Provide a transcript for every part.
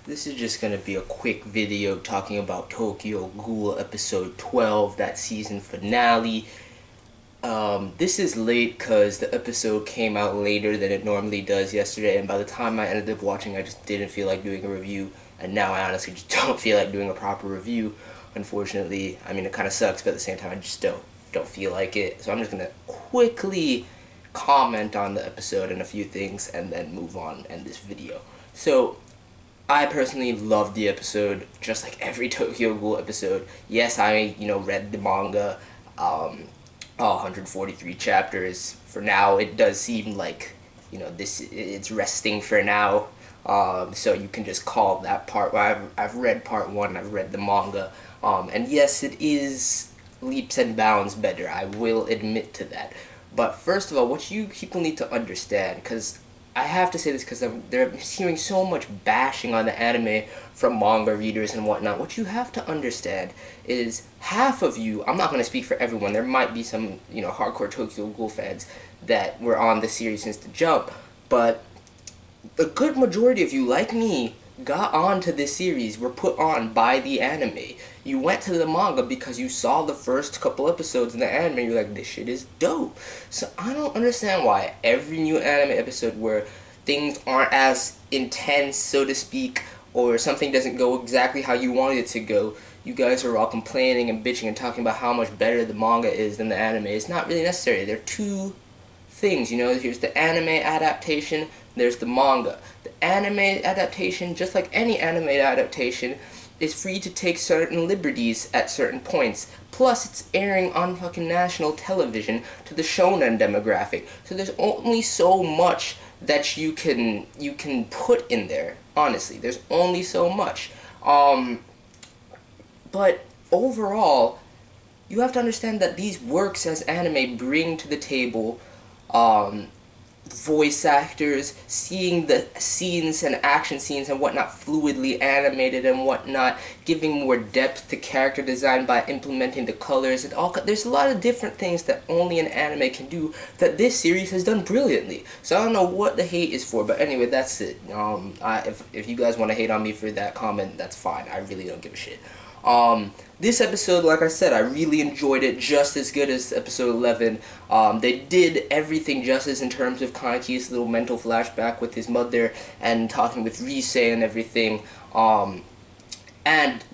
This is just going to be a quick video talking about Tokyo Ghoul episode 12, that season finale. This is late because the episode came out later than it normally does yesterday, and by the time I ended up watching, I just didn't feel like doing a review, and now I honestly just don't feel like doing a proper review, unfortunately. I mean, it kind of sucks, but at the same time, I just don't feel like it. So I'm just going to quickly comment on the episode and a few things, and then move on and end this video. So, I personally loved the episode, just like every Tokyo Ghoul episode. Yes, I, read the manga, 143 chapters. For now, it does seem like, it's resting for now. So you can just call that part. I've read part 1, I've read the manga. And yes, it is leaps and bounds better, I will admit to that. But first of all, what you people need to understand, because I have to say this because they're hearing so much bashing on the anime from manga readers and whatnot. What you have to understand is half of you, I'm not going to speak for everyone, there might be some, hardcore Tokyo Ghoul fans that were on the series since the jump, but a good majority of you, like me, got onto this series, were put on by the anime. You went to the manga because you saw the first couple episodes in the anime, you're like, this shit is dope. So I don't understand why every new anime episode where things aren't as intense, so to speak, or something doesn't go exactly how you wanted it to go, you guys are all complaining and bitching and talking about how much better the manga is than the anime. It's not really necessary. They're two things, here's the anime adaptation, there's the manga. The anime adaptation, just like any anime adaptation, is free to take certain liberties at certain points. Plus, it's airing on fucking national television to the shonen demographic. So there's only so much that you can put in there. Honestly, there's only so much. But overall, you have to understand that these works as anime bring to the table voice actors, seeing the scenes and action scenes and whatnot fluidly animated and whatnot, giving more depth to character design by implementing the colors and all. There's a lot of different things that only an anime can do that this series has done brilliantly. So I don't know what the hate is for, but anyway, that's it. If you guys want to hate on me for that comment, that's fine. I really don't give a shit. This episode, like I said, I really enjoyed it just as good as episode 11. They did everything justice in terms of Kaneki's little mental flashback with his mother and talking with Rise and everything. And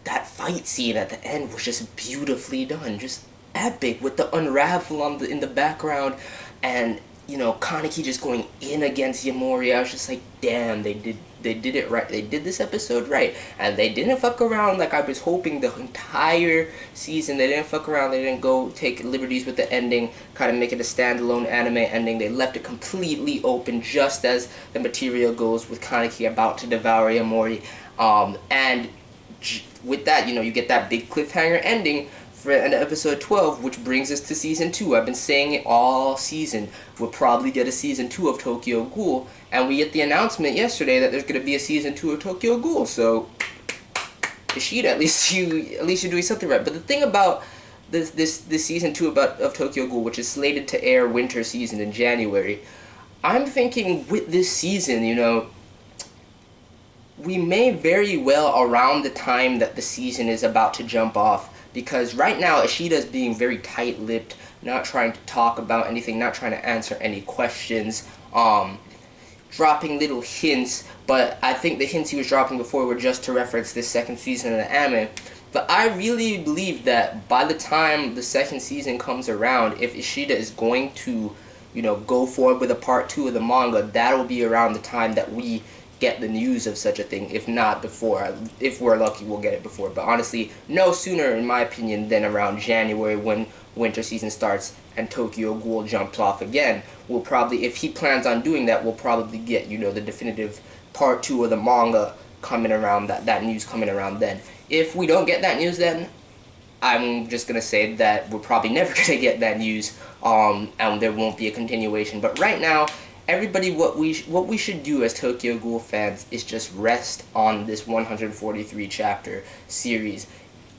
that fight scene at the end was just beautifully done, just epic with the unravel in the background, and Kaneki just going in against Yamori. I was just like, damn, they did it right. They did this episode right, and they didn't fuck around like I was hoping the entire season. They didn't fuck around. They didn't go take liberties with the ending, kind of make it a standalone anime ending. They left it completely open, just as the material goes, with Kaneki about to devour Yamori. And with that, you get that big cliffhanger ending for episode 12, which brings us to season 2. I've been saying it all season. We'll probably get a season 2 of Tokyo Ghoul, and we get the announcement yesterday that there's going to be a season 2 of Tokyo Ghoul. So, Ishida, at least you're doing something right. But the thing about this season 2 of Tokyo Ghoul, which is slated to air winter season in January, I'm thinking with this season, we may very well, around the time that the season is about to jump off, because right now Ishida is being very tight-lipped, not trying to talk about anything, not trying to answer any questions, dropping little hints, but I think the hints he was dropping before were just to reference this second season of the anime. But I really believe that by the time the second season comes around, if Ishida is going to, go forward with a part 2 of the manga, that'll be around the time that we get the news of such a thing, if not before. If we're lucky, we'll get it before, but honestly, no sooner, in my opinion, than around January when winter season starts and Tokyo Ghoul jumps off again. We'll probably, if he plans on doing that, we'll probably get, the definitive part 2 of the manga coming around, that news coming around then. If we don't get that news then, I'm just gonna say that we're probably never gonna get that news, and there won't be a continuation. But right now, everybody, what we should do as Tokyo Ghoul fans is just rest on this 143 chapter series.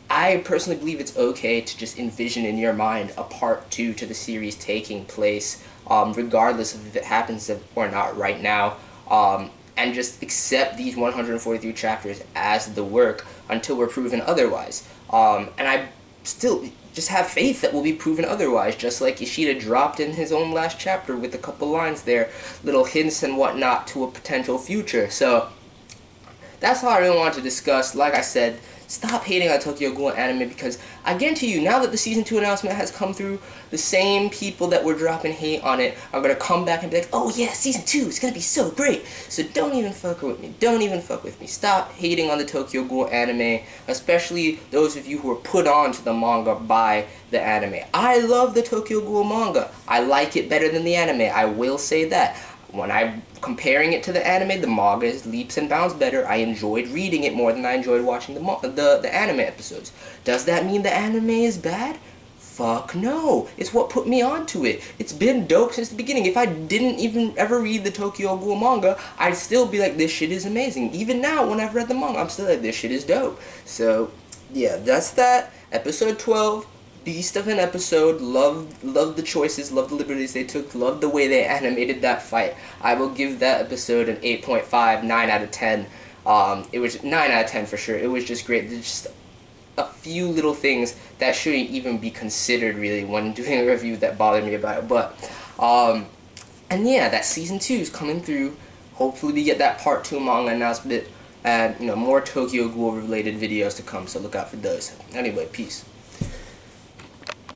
I personally believe it's okay to just envision in your mind a part 2 to the series taking place, regardless of if it happens or not right now. and just accept these 143 chapters as the work until we're proven otherwise. And I still just have faith that we'll be proven otherwise, just like Ishida dropped in his own last chapter with a couple lines there, little hints and whatnot to a potential future. So that's all I really wanted to discuss. Like I said, stop hating on Tokyo Ghoul Anime, because I guarantee you, now that the Season 2 announcement has come through, the same people that were dropping hate on it are going to come back and be like, oh yeah, Season 2 is going to be so great. So don't even fuck with me. Don't even fuck with me. Stop hating on the Tokyo Ghoul Anime, especially those of you who are put on to the manga by the anime. I love the Tokyo Ghoul manga. I like it better than the anime. I will say that. When I'm comparing it to the anime, the manga is leaps and bounds better. I enjoyed reading it more than I enjoyed watching the anime episodes. Does that mean the anime is bad? Fuck no. It's what put me onto it. It's been dope since the beginning. If I didn't even ever read the Tokyo Ghoul manga, I'd still be like, this shit is amazing. Even now, when I've read the manga, I'm still like, this shit is dope. So, yeah, that's that. Episode 12. Beast of an episode. Love the choices, love the liberties they took, love the way they animated that fight. I will give that episode an 8.5, 9 out of 10. It was 9 out of 10 for sure. It was just great. There's just a few little things that shouldn't even be considered really when doing a review that bothered me about it. But and yeah, that season 2 is coming through. Hopefully we get that part 2 manga announcement and more Tokyo Ghoul related videos to come, so look out for those. Anyway, peace.